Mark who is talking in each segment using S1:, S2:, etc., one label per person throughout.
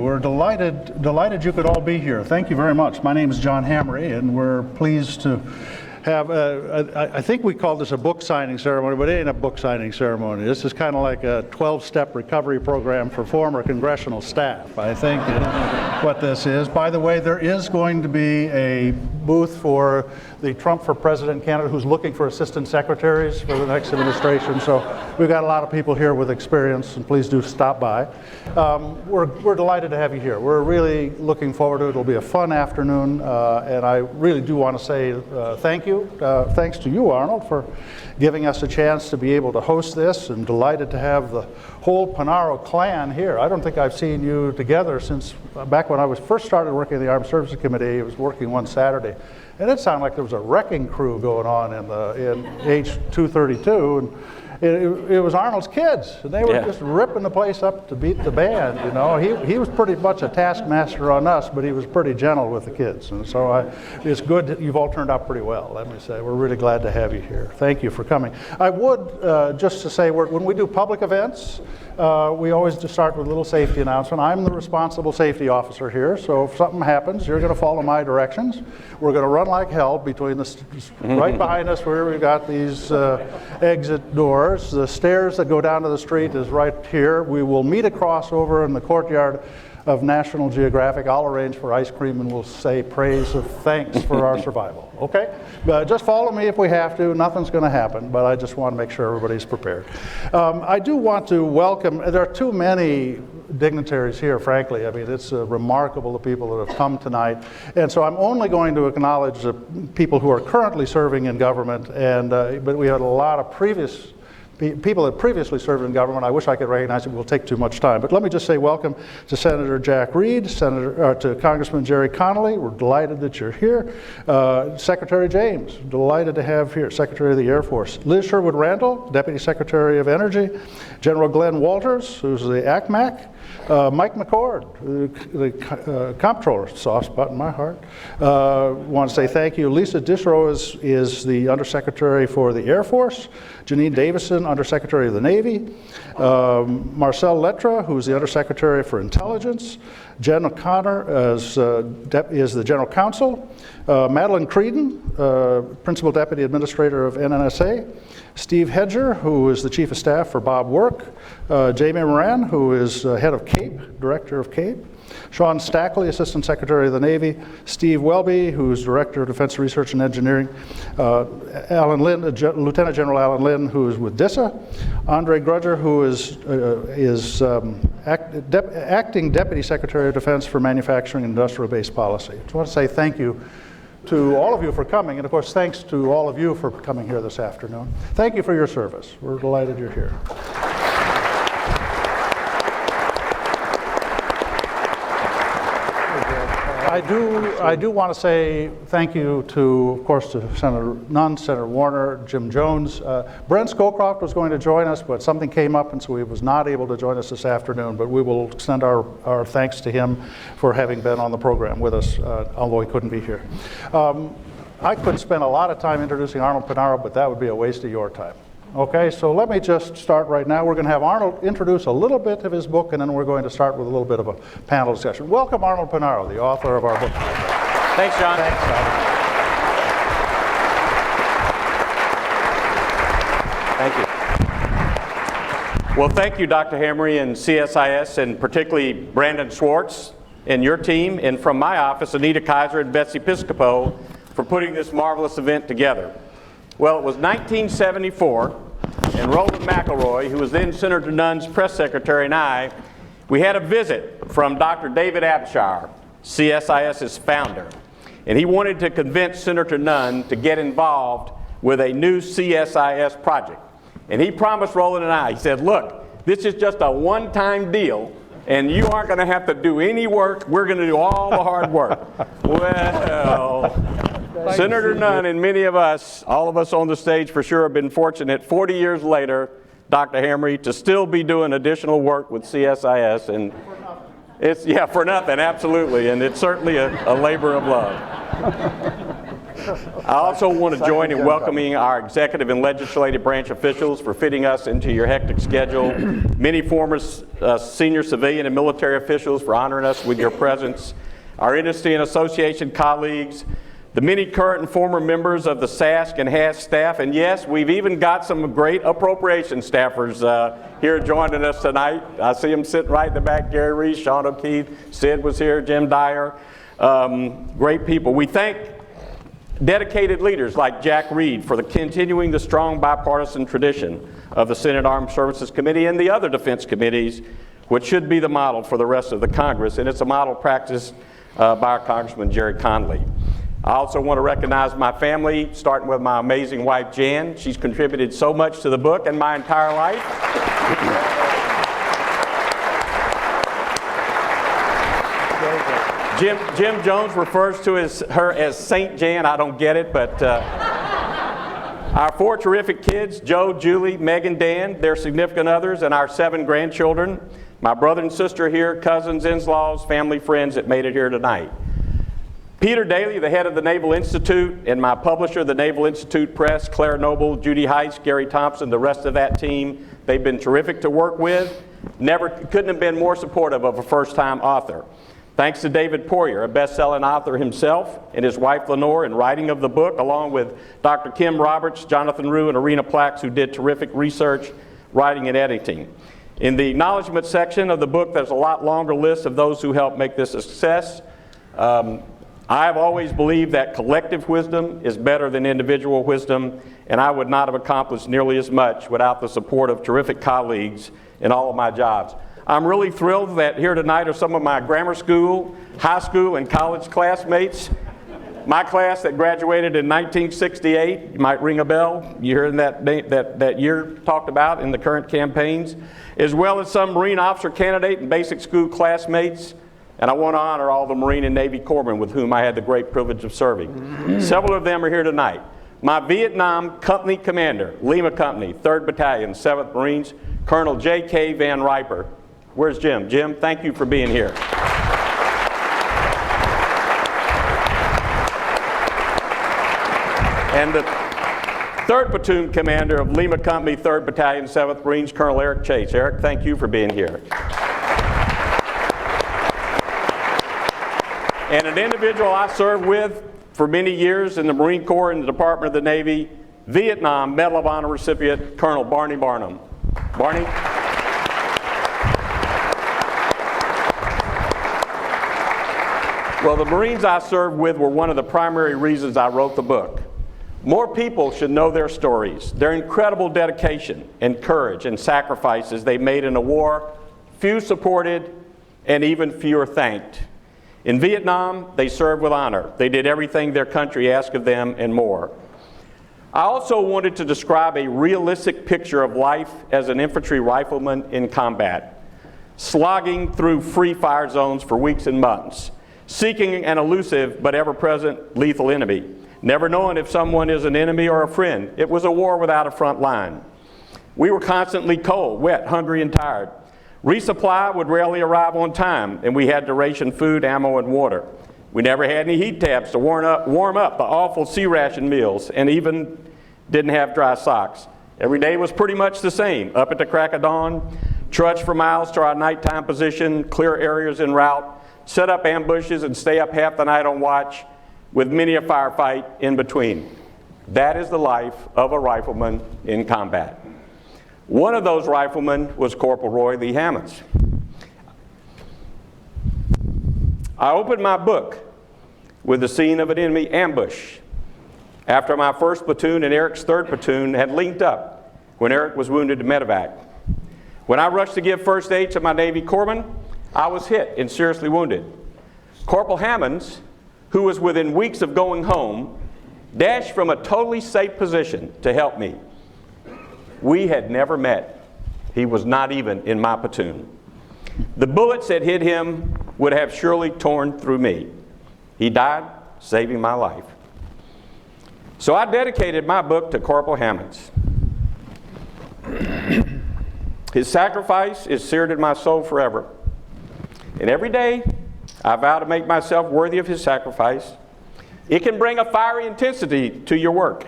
S1: We're delighted you could all be here. Thank you very much. My name is John Hamre, and we're pleased to have, I think we call this a book signing ceremony, but it ain't a book signing ceremony. This is kind of like a 12-step recovery program for former congressional staff, I think is what this is. By the way, there is going to be a booth for the Trump for President candidate who's looking for assistant secretaries for the next administration. So we've got a lot of people here with experience, and please do stop by. We're delighted to have you here. We're really looking forward to it. It'll be a fun afternoon, and I really do want to say thank you. Thanks to you, Arnold, for giving us a chance to be able to host this, and delighted to have the whole Punaro clan here. I don't think I've seen you together since back when I was first started working in the Armed Services Committee. I was working one Saturday, and it sounded like there was a wrecking crew going on in H-232, and it was Arnold's kids, and they were just ripping the place up to beat the band. You know, he was pretty much a taskmaster on us, but he was pretty gentle with the kids, and so it's good that you've all turned out pretty well. Let me say, we're really glad to have you here. Thank you for coming. I would just to say, when we do public events, we always just start with a little safety announcement. I'm the responsible safety officer here, so if something happens, you're going to follow my directions. We're going to run like hell between right behind us where we've got these exit doors. The stairs that go down to the street is right here. We will meet across over in the courtyard of National Geographic. I'll arrange for ice cream and we'll say praise of thanks for our survival. Okay? Just follow me if we have to. Nothing's going to happen, but I just want to make sure everybody's prepared. I do want to welcome, there are too many dignitaries here, frankly. I mean, it's remarkable the people that have come tonight. And so I'm only going to acknowledge the people who are currently serving in government, and but we had a lot of people that previously served in government. I wish I could recognize it. It will take too much time. But let me just say welcome to Senator Jack Reed, to Congressman Jerry Connolly. We're delighted that you're here. Secretary James, delighted to have here. Secretary of the Air Force. Liz Sherwood Randall, Deputy Secretary of Energy. General Glenn Walters, who's the ACMAC. Mike McCord, the comptroller, soft spot in my heart. Want to say thank you. Lisa Dishrow is the Undersecretary for the Air Force. Janine Davison, Undersecretary of the Navy. Marcel Lettra, who's the Undersecretary for Intelligence. Jen O'Connor is the General Counsel. Madeline Creedon, Principal Deputy Administrator of NNSA. Steve Hedger, who is the Chief of Staff for Bob Work. Jamie Moran, who is Head of CAPE, Director of CAPE. Sean Stackley, Assistant Secretary of the Navy. Steve Welby, who's Director of Defense Research and Engineering. Alan Lynn, Lieutenant General Alan Lynn, who is with DISA. Andre Grudger, who is Acting Deputy Secretary of Defense for Manufacturing and Industrial Base Policy. I just want to say thank you to all of you for coming, and of course thanks to all of you for coming here this afternoon. Thank you for your service. We're delighted you're here. I do want to say thank you to, of course, to Senator Nunn, Senator Warner, Jim Jones. Brent Scowcroft was going to join us, but something came up, and so he was not able to join us this afternoon, but we will extend our thanks to him for having been on the program with us, although he couldn't be here. I could spend a lot of time introducing Arnold Punaro, but that would be a waste of your time. Okay, so let me just start right now. We're going to have Arnold introduce a little bit of his book, and then we're going to start with a little bit of a panel discussion. Welcome, Arnold Punaro, the author of our book.
S2: Thanks, John.
S1: Thanks, John.
S2: Thank you. Well, thank you, Dr. Hamre and CSIS, and particularly Brandon Schwartz and your team, and from my office, Anita Kaiser and Betsy Piscopo, for putting this marvelous event together. Well, it was 1974, and Roland McElroy, who was then Senator Nunn's press secretary, and I, we had a visit from Dr. David Abshire, CSIS's founder, and he wanted to convince Senator Nunn to get involved with a new CSIS project. And he promised Roland and I, he said, look, this is just a one-time deal, and you aren't going to have to do any work. We're going to do all the hard work. Well, Senator Nunn and many of us, all of us on the stage for sure, have been fortunate 40 years later, Dr. Hamre, to still be doing additional work with CSIS. And it's, yeah, for nothing, absolutely. And it's certainly a labor of love. I also want to join in welcoming our executive and legislative branch officials for fitting us into your hectic schedule, many former senior civilian and military officials for honoring us with your presence, our industry and association colleagues, the many current and former members of the SASC and HAS staff, and yes, we've even got some great appropriation staffers here joining us tonight. I see them sitting right in the back, Gary Reese, Sean O'Keefe, Sid was here, Jim Dyer, great people. We thank dedicated leaders like Jack Reed for continuing the strong bipartisan tradition of the Senate Armed Services Committee and the other defense committees, which should be the model for the rest of the Congress, and it's a model practiced by our Congressman Jerry Conley. I also want to recognize my family, starting with my amazing wife, Jan. She's contributed so much to the book and my entire life. Jim Jones refers to her as Saint Jan. I don't get it, but our 4 terrific kids, Joe, Julie, Megan, Dan, their significant others, and our 7 grandchildren, my brother and sister here, cousins, in-laws, family, friends that made it here tonight. Peter Daly, the head of the Naval Institute, and my publisher, the Naval Institute Press, Claire Noble, Judy Heiss, Gary Thompson, the rest of that team, they've been terrific to work with. Couldn't have been more supportive of a first-time author. Thanks to David Poirier, a best-selling author himself, and his wife Lenore in writing of the book, along with Dr. Kim Roberts, Jonathan Rue, and Arena Plax, who did terrific research, writing, and editing. In the acknowledgement section of the book, there's a lot longer list of those who helped make this a success. I have always believed that collective wisdom is better than individual wisdom, and I would not have accomplished nearly as much without the support of terrific colleagues in all of my jobs. I'm really thrilled that here tonight are some of my grammar school, high school, and college classmates. My class that graduated in 1968, you might ring a bell, you heard that year talked about in the current campaigns, as well as some Marine officer candidate and basic school classmates. And I want to honor all the Marine and Navy corpsmen with whom I had the great privilege of serving. Several of them are here tonight. My Vietnam Company Commander, Lima Company, 3rd Battalion, 7th Marines, Colonel J.K. Van Riper. Where's Jim? Jim, thank you for being here. And the 3rd Platoon Commander of Lima Company, 3rd Battalion, 7th Marines, Colonel Eric Chase. Eric, thank you for being here. And an individual I served with for many years in the Marine Corps and the Department of the Navy, Vietnam Medal of Honor recipient, Colonel Barney Barnum. Barney? Well, the Marines I served with were one of the primary reasons I wrote the book. More people should know their stories, their incredible dedication and courage and sacrifices they made in a war few supported and even fewer thanked. In Vietnam, they served with honor. They did everything their country asked of them and more. I also wanted to describe a realistic picture of life as an infantry rifleman in combat, slogging through free fire zones for weeks and months, seeking an elusive but ever-present lethal enemy, never knowing if someone is an enemy or a friend. It was a war without a front line. We were constantly cold, wet, hungry, and tired. Resupply would rarely arrive on time, and we had to ration food, ammo, and water. We never had any heat tabs to warm up the awful sea ration meals, and even didn't have dry socks. Every day was pretty much the same. Up at the crack of dawn, trudge for miles to our nighttime position, clear areas en route, set up ambushes, and stay up half the night on watch, with many a firefight in between. That is the life of a rifleman in combat. One of those riflemen was Corporal Roy Lee Hammonds. I opened my book with the scene of an enemy ambush after my 1st platoon and Eric's 3rd platoon had linked up when Eric was wounded to medevac. When I rushed to give first aid to my Navy corpsman, I was hit and seriously wounded. Corporal Hammonds, who was within weeks of going home, dashed from a totally safe position to help me. We had never met. He was not even in my platoon. The bullets that hit him would have surely torn through me. He died, saving my life. So I dedicated my book to Corporal Hammonds. His sacrifice is seared in my soul forever. And every day, I vow to make myself worthy of his sacrifice, It can bring a fiery intensity to your work.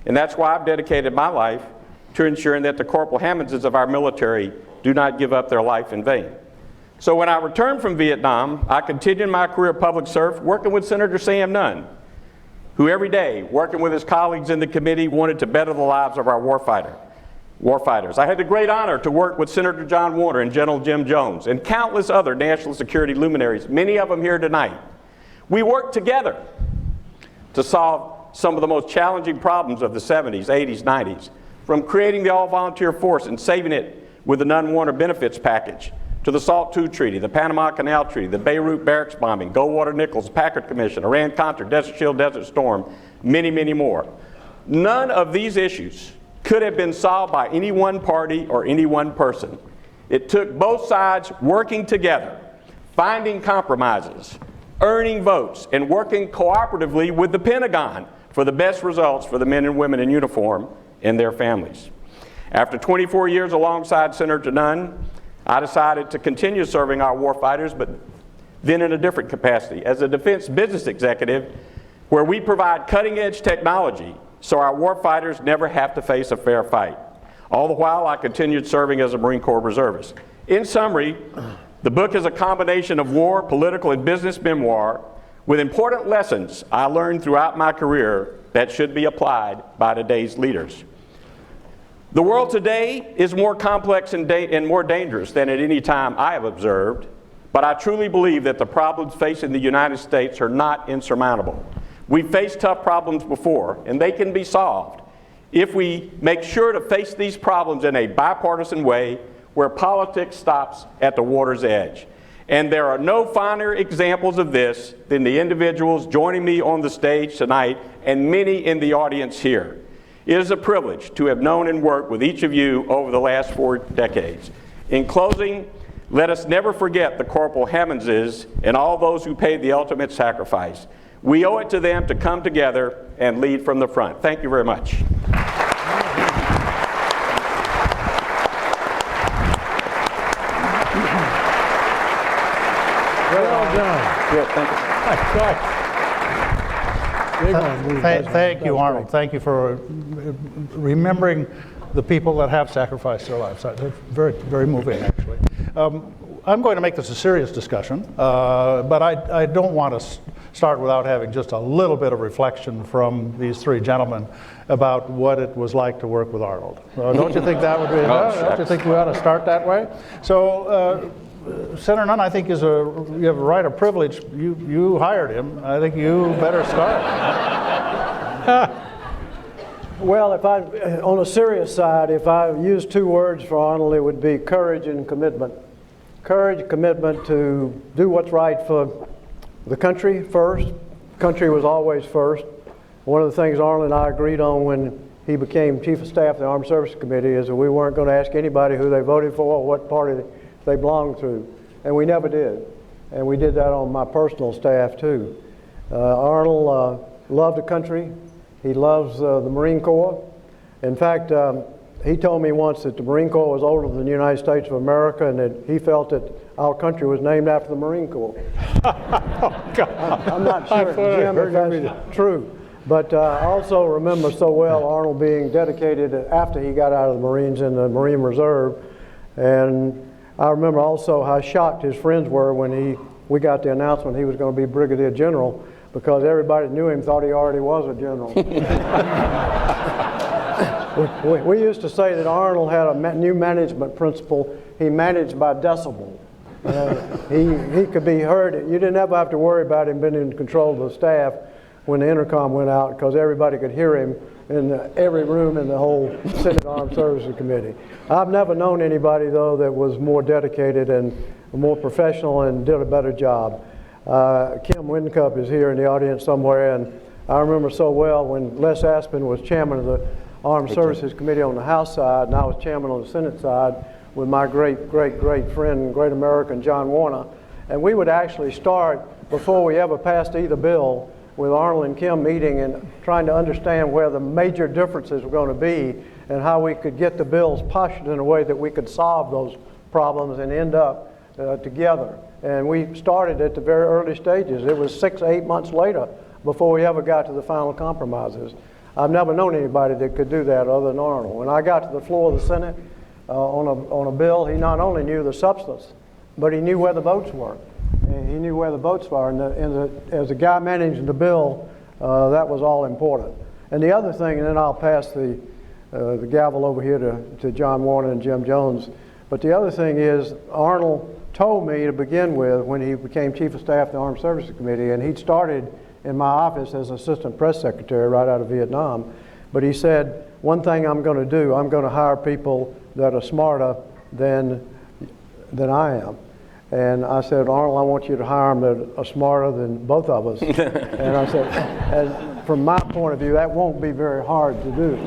S2: And that's why I've dedicated my life to ensuring that the Corporal Hammondses of our military do not give up their life in vain. So when I returned from Vietnam, I continued my career of public service working with Senator Sam Nunn, who every day, working with his colleagues in the committee, wanted to better the lives of our warfighters. I had the great honor to work with Senator John Warner and General Jim Jones and countless other national security luminaries, many of them here tonight. We worked together to solve some of the most challenging problems of the 70s, 80s, 90s, from creating the all-volunteer force and saving it with the Nunn-Warner benefits package, to the SALT II Treaty, the Panama Canal Treaty, the Beirut barracks bombing, Goldwater-Nichols, Packard Commission, Iran-Contra, Desert Shield, Desert Storm, many, many more. None of these issues could have been solved by any one party or any one person. It took both sides working together, finding compromises, earning votes, and working cooperatively with the Pentagon for the best results for the men and women in uniform and their families. After 24 years alongside Senator Nunn, I decided to continue serving our warfighters, but then in a different capacity, as a defense business executive, where we provide cutting-edge technology so our warfighters never have to face a fair fight. All the while, I continued serving as a Marine Corps reservist. In summary, the book is a combination of war, political, and business memoir with important lessons I learned throughout my career that should be applied by today's leaders. The world today is more complex and more dangerous than at any time I have observed, but I truly believe that the problems facing the United States are not insurmountable. We've faced tough problems before, and they can be solved if we make sure to face these problems in a bipartisan way where politics stops at the water's edge. And there are no finer examples of this than the individuals joining me on the stage tonight and many in the audience here. It is a privilege to have known and worked with each of you over the last 4 decades. In closing, let us never forget the Corporal Hammondses and all those who paid the ultimate sacrifice. We owe it to them to come together and lead from the front. Thank you very much.
S3: Well done.
S2: Yeah, thank you.
S1: Thank you, Arnold. Thank you for remembering the people that have sacrificed their lives. That's very, very moving, actually. I'm going to make this a serious discussion, but I don't want to start without having just a little bit of reflection from these 3 gentlemen about what it was like to work with Arnold. Don't you think that would be? Don't you think we ought to start that way? So. Senator Nunn, I think you have a right of privilege. You hired him. I think you better start.
S3: Well, on a serious side, if I use 2 words for Arnold, it would be courage and commitment. Courage, commitment to do what's right for the country first. Country was always first. One of the things Arnold and I agreed on when he became Chief of Staff of the Armed Services Committee is that we weren't going to ask anybody who they voted for or what party they belonged to, and we never did. And we did that on my personal staff too. Arnold loved the country. He loves the Marine Corps. In fact, he told me once that the Marine Corps was older than the United States of America, and that he felt that our country was named after the Marine Corps.
S1: Oh, God.
S3: I'm not sure, Jim, if that's true. But I also remember so well Arnold being dedicated after he got out of the Marines in the Marine Reserve. And I remember also how shocked his friends were when we got the announcement he was going to be Brigadier General, because everybody that knew him thought he already was a general. We used to say that Arnold had a new management principle. He managed by decibel. He could be heard. You didn't ever have to worry about him being in control of the staff when the intercom went out, because everybody could hear him in every room in the whole Senate Armed Services Committee. I've never known anybody, though, that was more dedicated and more professional and did a better job. Kim Wincup is here in the audience somewhere, and I remember so well when Les Aspin was chairman of the Armed Services Committee on the House side, and I was chairman on the Senate side with my great friend, great American John Warner. And we would actually start, before we ever passed either bill, with Arnold and Kim meeting and trying to understand where the major differences were going to be and how we could get the bills postured in a way that we could solve those problems and end up together. And we started at the very early stages. It was 6 or 8 months later, before we ever got to the final compromises. I've never known anybody that could do that other than Arnold. When I got to the floor of the Senate on a bill, he not only knew the substance, but he knew where the votes were. And he knew where the votes were. And as a guy managing the bill, that was all important. And the other thing, and then I'll pass the gavel over here to John Warner and Jim Jones. But the other thing is, Arnold told me to begin with when he became Chief of Staff of the Armed Services Committee, and he'd started in my office as Assistant Press Secretary right out of Vietnam. But he said, one thing I'm going to do, I'm going to hire people that are smarter than I am. And I said, Arnold, I want you to hire them that are smarter than both of us. And I said, and from my point of view, that won't be very hard to do.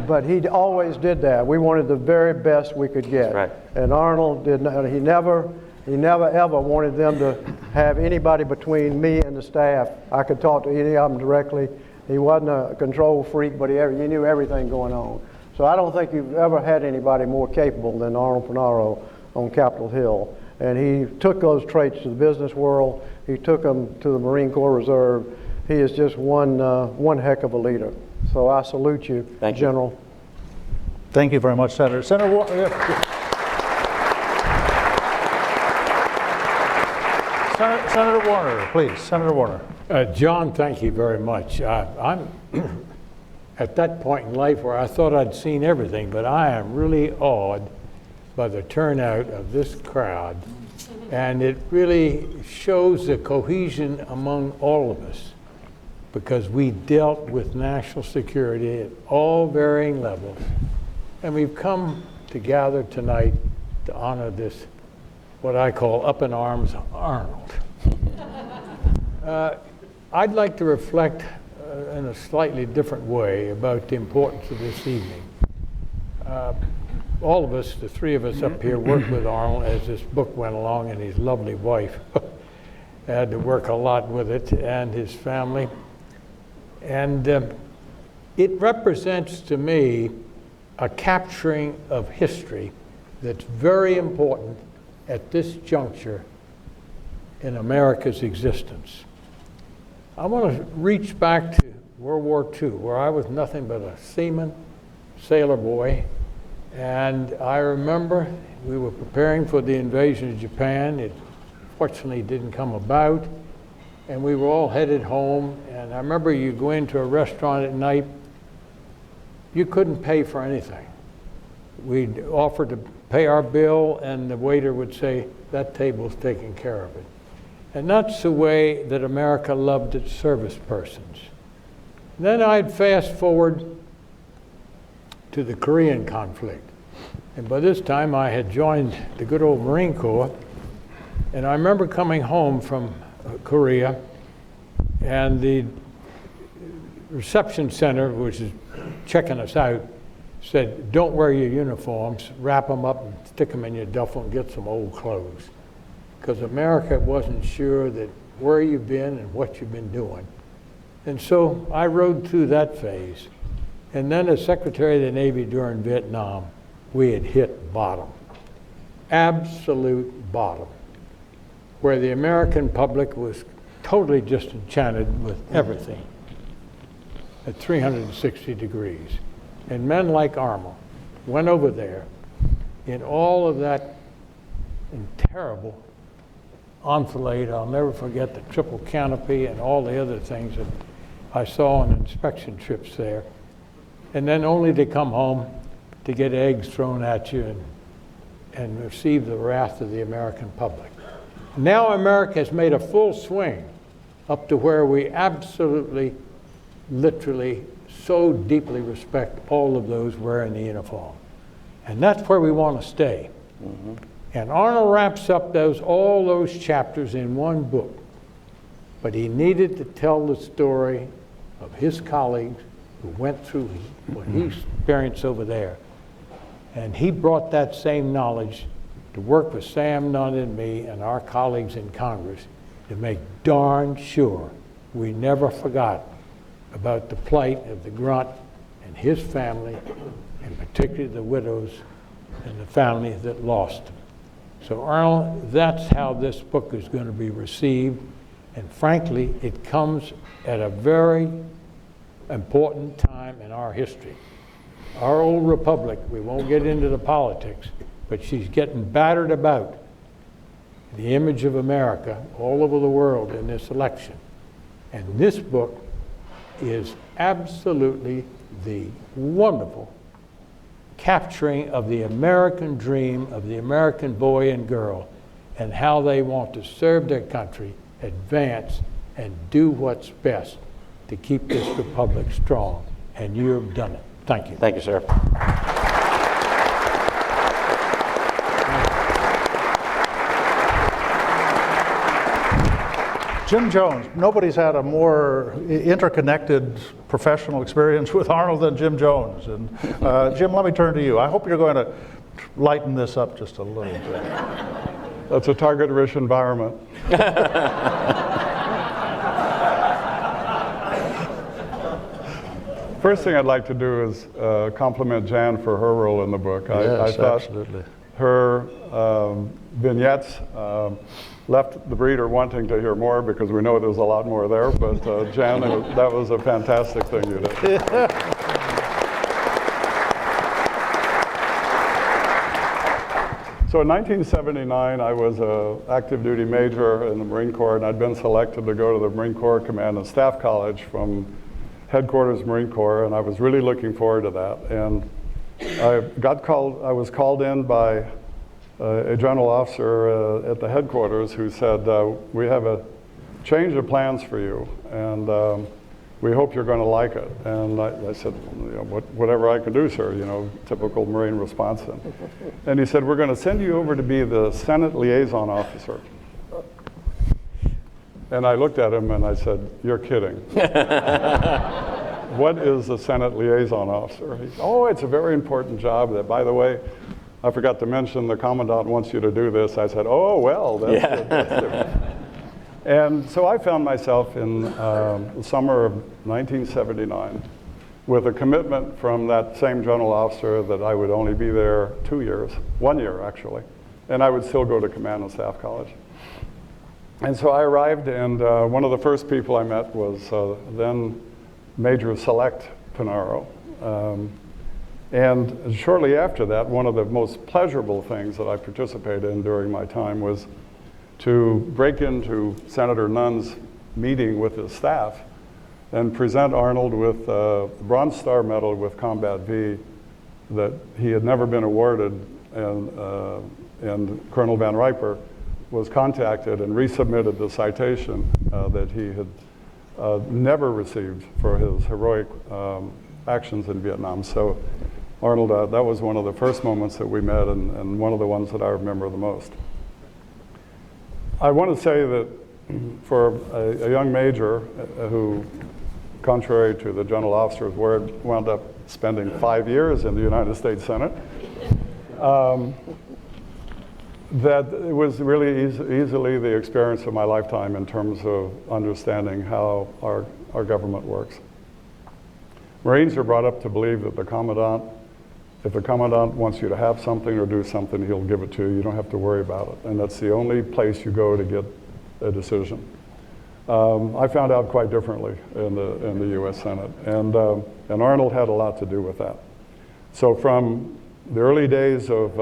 S3: But he always did that. We wanted the very best we could get.
S2: Right.
S3: And Arnold did not, he never ever wanted them to have anybody between me and the staff. I could talk to any of them directly. He wasn't a control freak, but he knew everything going on. So I don't think you've ever had anybody more capable than Arnold Punaro on Capitol Hill. And he took those traits to the business world. He took them to the Marine Corps Reserve. He is just one heck of a leader. So I salute you,
S2: Thank you.
S3: General.
S1: Thank you very much, Senator. Senator Warner, Senator Warner, please. Senator Warner.
S4: John, thank you very much. I'm at that point in life where I thought I'd seen everything, but I am really awed by the turnout of this crowd, and it really shows the cohesion among all of us, because we dealt with national security at all varying levels, and we've come to gather tonight to honor this, what I call up in arms Arnold. I'd like to reflect in a slightly different way about the importance of this evening. All of us, the three of us up here, worked with Arnold as this book went along, and his lovely wife had to work a lot with it, and his family. And it represents to me a capturing of history that's very important at this juncture in America's existence. I want to reach back to World War II, where I was nothing but a seaman, sailor boy. And I remember we were preparing for the invasion of Japan. It fortunately didn't come about. And we were all headed home. And I remember you go into a restaurant at night, you couldn't pay for anything. We'd offer to pay our bill, and the waiter would say, that table's taking care of it. And that's the way that America loved its service persons. Then I'd fast forward to the Korean conflict. And by this time I had joined the good old Marine Corps, and I remember coming home from Korea, and the reception center, which is checking us out, said, don't wear your uniforms, wrap them up and stick them in your duffel and get some old clothes. Because America wasn't sure that where you've been and what you've been doing. And so I rode through that phase. And then as Secretary of the Navy during Vietnam, we had hit bottom, absolute bottom, where the American public was totally disenchanted with everything at 360 degrees. And men like Arnold went over there in all of that terrible enfilade. I'll never forget the triple canopy and all the other things that I saw on inspection trips there. And then only to come home to get eggs thrown at you and receive the wrath of the American public. Now America has made a full swing up to where we absolutely, literally, so deeply respect all of those wearing the uniform. And that's where we want to stay. Mm-hmm. And Arnold wraps up all those chapters in one book. But he needed to tell the story of his colleagues who went through what he experienced over there. And he brought that same knowledge to work with Sam Nunn and me and our colleagues in Congress to make darn sure we never forgot about the plight of the grunt and his family, and particularly the widows and the families that lost him. So Arnold, that's how this book is going to be received. And frankly, it comes at a very important time in our history. Our old republic, we won't get into the politics, but she's getting battered about, the image of America all over the world in this election. And this book is absolutely the wonderful capturing of the American dream of the American boy and girl and how they want to serve their country, advance, and do what's best to keep this republic strong. And you have done it. Thank you.
S2: Thank you, sir.
S1: Jim Jones, nobody's had a more interconnected professional experience with Arnold than Jim Jones. And Jim, let me turn to you. I hope you're going to lighten this up just a little bit.
S5: That's a target-rich environment. First thing I'd like to do is compliment Jan for her role in the book. I thought
S1: absolutely.
S5: her vignettes left the reader wanting to hear more because we know there's a lot more there, but Jan, that was a fantastic thing you did. So in 1979, I was an active duty major in the Marine Corps, and I'd been selected to go to the Marine Corps Command and Staff College from Headquarters Marine Corps, and I was really looking forward to that. And I was called in by a general officer at the headquarters who said, we have a change of plans for you, and we hope you're going to like it. And I said, whatever I can do, sir, typical Marine response. And he said, we're going to send you over to be the Senate liaison officer. And I looked at him and I said, you're kidding. What is a Senate liaison officer? He said, oh, it's a very important job that, by the way, I forgot to mention the Commandant wants you to do this. I said, oh, well, that's different. And so I found myself in the summer of 1979 with a commitment from that same general officer that I would only be there 2 years, 1 year actually, and I would still go to Command and Staff College. And so I arrived, and one of the first people I met was then Major Select Punaro. And shortly after that, one of the most pleasurable things that I participated in during my time was to break into Senator Nunn's meeting with his staff and present Arnold with the Bronze Star Medal with Combat V that he had never been awarded, and Colonel Van Riper was contacted and resubmitted the citation that he had never received for his heroic actions in Vietnam. So Arnold, that was one of the first moments that we met, and one of the ones that I remember the most. I want to say that for a young major who, contrary to the general officer's word, wound up spending 5 years in the United States Senate, that it was really easily the experience of my lifetime in terms of understanding how our government works. Marines are brought up to believe that if the Commandant wants you to have something or do something, he'll give it to you. You don't have to worry about it. And that's the only place you go to get a decision. I found out quite differently in the U.S. Senate. And Arnold had a lot to do with that. So from the early days of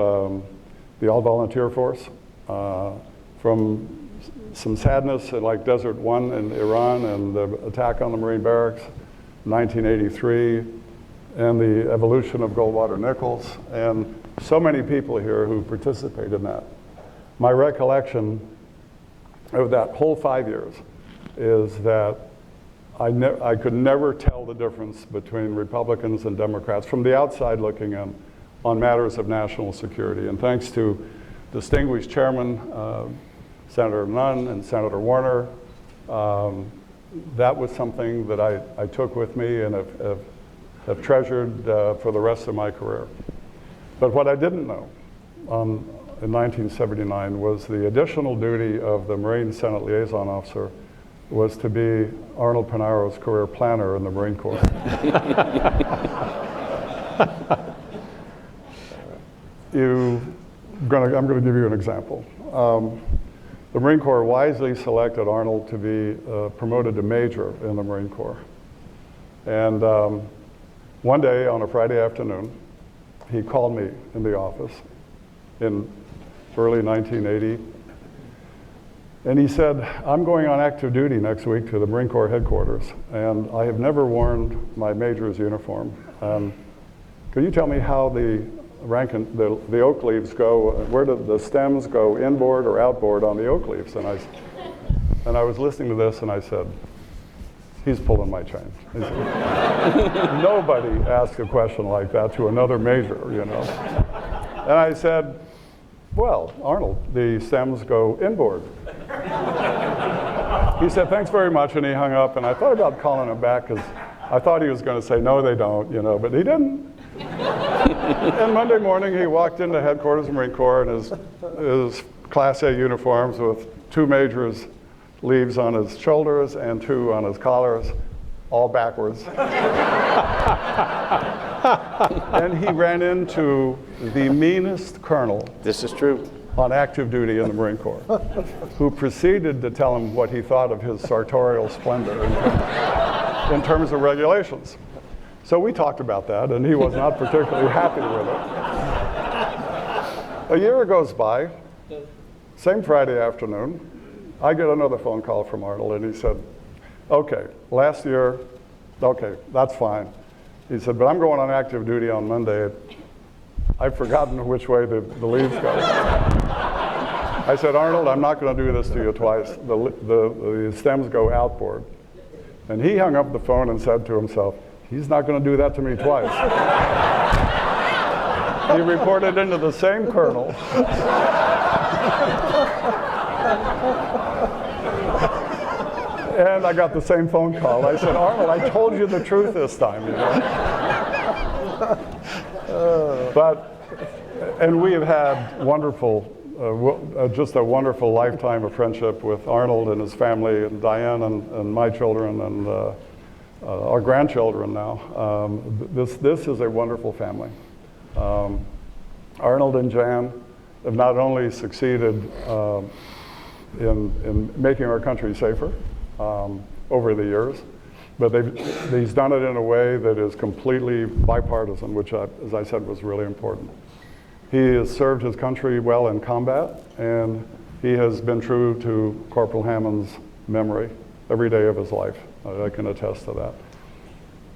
S5: the all-volunteer force, from some sadness like Desert One in Iran and the attack on the Marine barracks, 1983, and the evolution of Goldwater-Nichols, and so many people here who participated in that. My recollection of that whole 5 years is that I could never tell the difference between Republicans and Democrats from the outside looking in on matters of national security. And thanks to distinguished chairman, Senator Nunn and Senator Warner, that was something that I took with me and have treasured for the rest of my career. But what I didn't know in 1979 was the additional duty of the Marine Senate Liaison Officer was to be Arnold Punaro's career planner in the Marine Corps. I'm going to give you an example. the Marine Corps wisely selected Arnold to be promoted to major in the Marine Corps. And one day on a Friday afternoon, he called me in the office in early 1980. And he said, I'm going on active duty next week to the Marine Corps headquarters, and I have never worn my major's uniform. Could you tell me how the oak leaves go, where do the stems go, inboard or outboard on the oak leaves? And I was listening to this and I said, he's pulling my chain. Nobody asks a question like that to another major, you know. And I said, well, Arnold, the stems go inboard. He said, thanks very much, and he hung up, and I thought about calling him back because I thought he was going to say, no, they don't, you know, but he didn't. And Monday morning, he walked into headquarters of the Marine Corps in his Class A uniforms with 2 majors' leaves on his shoulders and 2 on his collars, all backwards. And he ran into the meanest colonel.
S2: This is true.
S5: On active duty in the Marine Corps, who proceeded to tell him what he thought of his sartorial splendor in terms of regulations. So we talked about that, and he was not particularly happy with it. A year goes by, same Friday afternoon, I get another phone call from Arnold, and he said, okay, last year, okay, that's fine. He said, but I'm going on active duty on Monday. I've forgotten which way the leaves go. I said, Arnold, I'm not going to do this to you twice. The stems go outboard. And he hung up the phone and said to himself, he's not going to do that to me twice. He reported into the same colonel. And I got the same phone call. I said, Arnold, I told you the truth this time, you know. And we have had wonderful, just a wonderful lifetime of friendship with Arnold and his family, and Diane and my children, and our grandchildren now. This is a wonderful family. Arnold and Jan have not only succeeded in making our country safer over the years, but he's done it in a way that is completely bipartisan, which, as I said, was really important. He has served his country well in combat, and he has been true to Corporal Hammond's memory every day of his life. I can attest to that.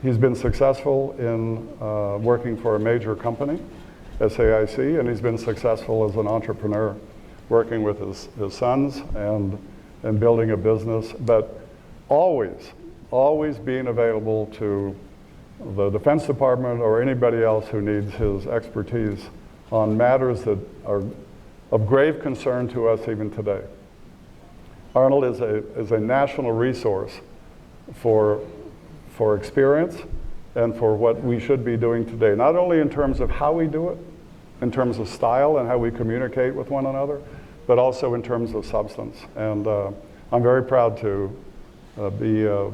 S5: He's been successful in working for a major company, SAIC, and he's been successful as an entrepreneur, working with his sons and building a business, but always being available to the Defense Department or anybody else who needs his expertise on matters that are of grave concern to us even today. Arnold is a national resource for experience and for what we should be doing today, not only in terms of how we do it, in terms of style and how we communicate with one another, but also in terms of substance. And I'm very proud to be a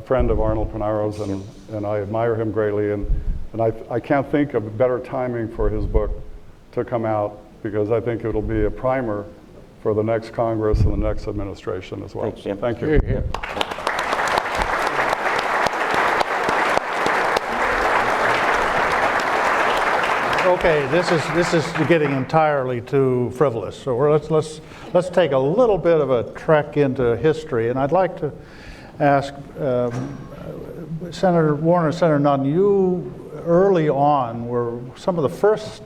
S5: friend of Arnold Punaro's, and I admire him greatly, and I can't think of better timing for his book to come out, because I think it'll be a primer for the next Congress and the next administration as well.
S2: Thanks, Jim.
S5: Thank you.
S4: Here, here.
S1: Okay, this is getting entirely too frivolous. So let's take a little bit of a trek into history, and I'd like to ask Senator Warner, Senator Nunn, you early on were some of the first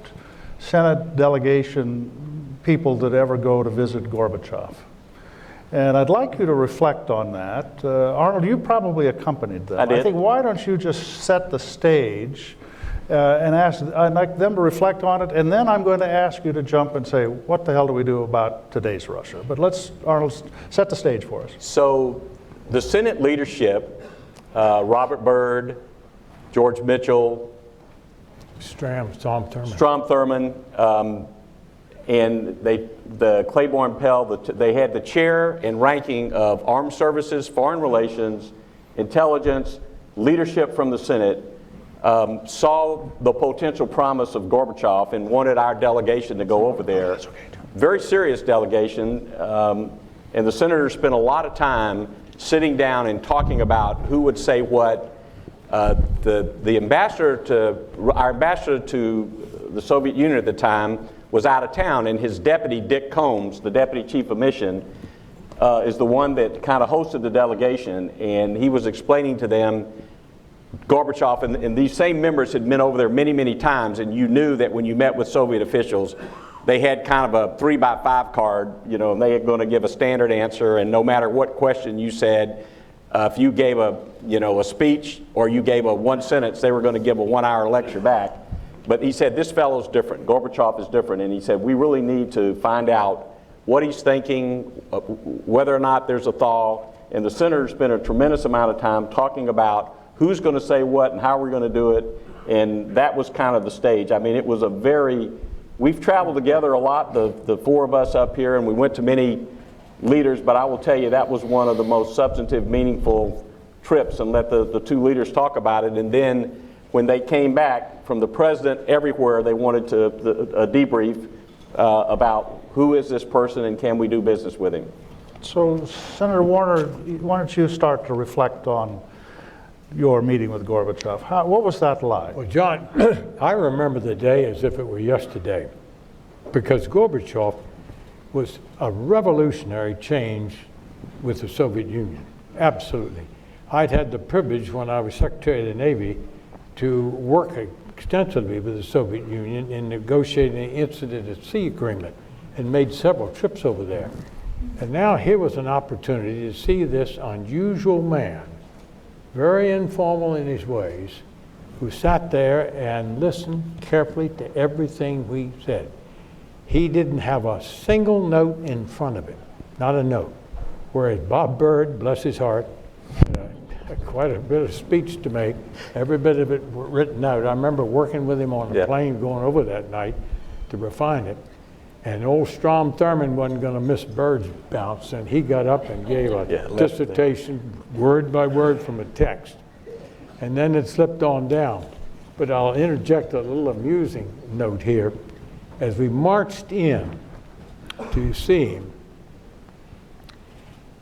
S1: Senate delegation people that ever go to visit Gorbachev. And I'd like you to reflect on that. Arnold, you probably accompanied them.
S2: I did.
S1: I think, why don't you just set the stage and I'd like them to reflect on it, and then I'm going to ask you to jump and say, what the hell do we do about today's Russia? But let's, Arnold, set the stage for us.
S2: So the Senate leadership, Robert Byrd, George Mitchell,
S4: Strom Thurmond.
S2: Strom Thurmond, and the Claiborne Pell, they had the chair and ranking of Armed Services, Foreign Relations, Intelligence, leadership from the Senate, saw the potential promise of Gorbachev and wanted our delegation to go over there very serious delegation, and the senators spent a lot of time sitting down and talking about who would say what. The ambassador our ambassador to the Soviet Union at the time was out of town, and his deputy, Dick Combs, the deputy chief of mission, is the one that kind of hosted the delegation, and he was explaining to them Gorbachev, and these same members had been over there many, many times, and you knew that when you met with Soviet officials, they had kind of a 3x5 card, you know, and they were going to give a standard answer, and no matter what question you said, if you gave a speech or you gave a one sentence, they were going to give a 1-hour lecture back. But he said, this fellow's different. Gorbachev is different. And he said, we really need to find out what he's thinking, whether or not there's a thaw. And the senators spent a tremendous amount of time talking about who's going to say what and how we're going to do it. And that was kind of the stage. I mean, it was we've traveled together a lot, the four of us up here, and we went to many leaders, but I will tell you that was one of the most substantive, meaningful trips, and let the two leaders talk about it. And then when they came back from the president everywhere, they wanted a debrief about who is this person and can we do business with him.
S1: So, Senator Warner, why don't you start to reflect on your meeting with Gorbachev? What was that like?
S4: Well, John, I remember the day as if it were yesterday, because Gorbachev was a revolutionary change with the Soviet Union, absolutely. I'd had the privilege when I was Secretary of the Navy to work extensively with the Soviet Union in negotiating the Incident at Sea Agreement and made several trips over there. And now here was an opportunity to see this unusual man, very informal in his ways, who sat there and listened carefully to everything we said. He didn't have a single note in front of him, not a note. Whereas Bob Byrd, bless his heart, had quite a bit of speech to make, every bit of it written out. I remember working with him on a plane going over that night to refine it. And old Strom Thurmond wasn't going to miss Byrd's bounce, and he got up and gave a dissertation, word by word from a text. And then it slipped on down. But I'll interject a little amusing note here. As we marched in to see him,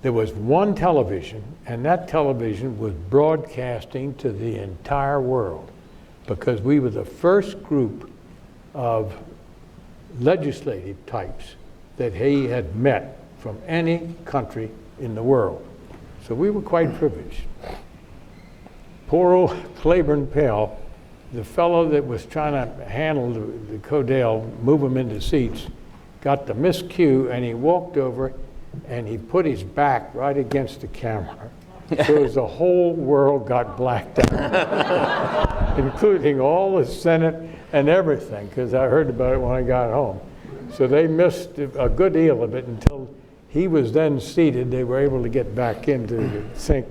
S4: there was one television, and that television was broadcasting to the entire world, because we were the first group of legislative types that he had met from any country in the world. So we were quite privileged. Poor old Claiborne Pell, the fellow that was trying to handle the Codell, move them into seats, got the miscue, and he walked over and he put his back right against the camera. So as the whole world got blacked out, including all the Senate and everything, because I heard about it when I got home. So they missed a good deal of it until he was then seated. They were able to get back into the sync.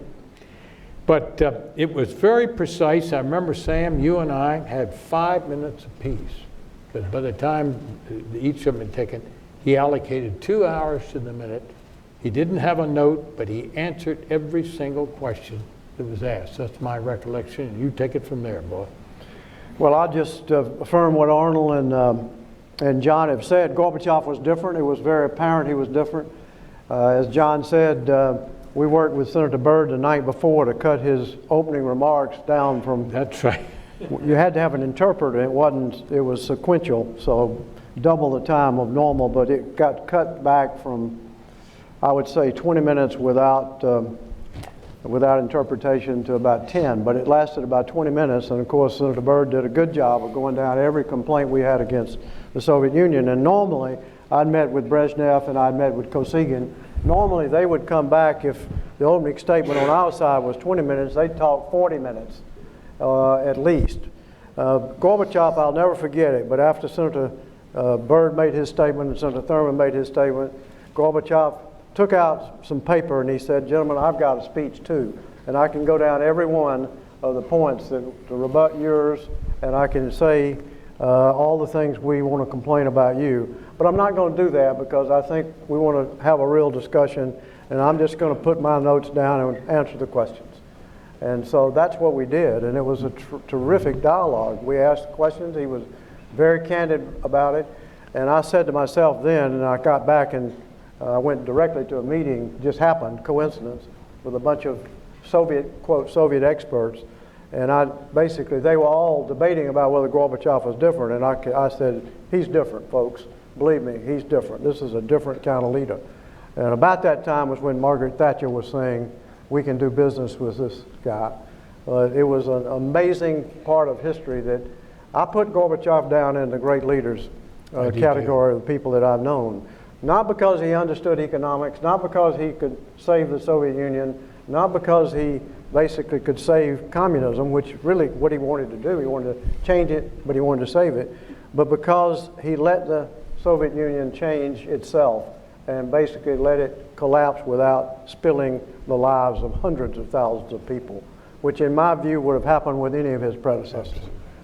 S4: But it was very precise. I remember, Sam, you and I had 5 minutes apiece, because by the time each of them had taken, he allocated 2 hours to the minute. He didn't have a note, but he answered every single question that was asked. That's my recollection, and you take it from there, boy.
S3: Well, I'll just affirm what Arnold and John have said. Gorbachev was different. It was very apparent he was different. As John said, we worked with Senator Byrd the night before to cut his opening remarks down from...
S4: That's right.
S3: You had to have an interpreter. It was sequential, so double the time of normal, but it got cut back from, I would say, 20 minutes without interpretation to about 10, but it lasted about 20 minutes, and of course Senator Byrd did a good job of going down every complaint we had against the Soviet Union. And normally, I'd met with Brezhnev and I'd met with Kosygin. Normally they would come back, if the opening statement on our side was 20 minutes, they'd talk 40 minutes at least. Gorbachev, I'll never forget it, but after Senator Byrd made his statement and Senator Thurmond made his statement, Gorbachev took out some paper and he said, "Gentlemen, I've got a speech too, and I can go down every one of the points to rebut yours, and I can say all the things we want to complain about you. But I'm not going to do that because I think we want to have a real discussion, and I'm just going to put my notes down and answer the questions." And so that's what we did, and it was a terrific dialogue. We asked questions. He was very candid about it. And I said to myself then, and I got back and I went directly to a meeting, just happened, coincidence, with a bunch of Soviet, quote, Soviet experts. And they were all debating about whether Gorbachev was different. And I said, he's different, folks. Believe me, he's different. This is a different kind of leader. And about that time was when Margaret Thatcher was saying, we can do business with this guy. It was an amazing part of history that I put Gorbachev down in the great leaders category of the people that I've known. Not because he understood economics, not because he could save the Soviet Union, not because he basically could save communism, which really what he wanted to do. He wanted to change it, but he wanted to save it. But because he let the Soviet Union change itself and basically let it collapse without spilling the lives of hundreds of thousands of people, which in my view would have happened with any of his predecessors.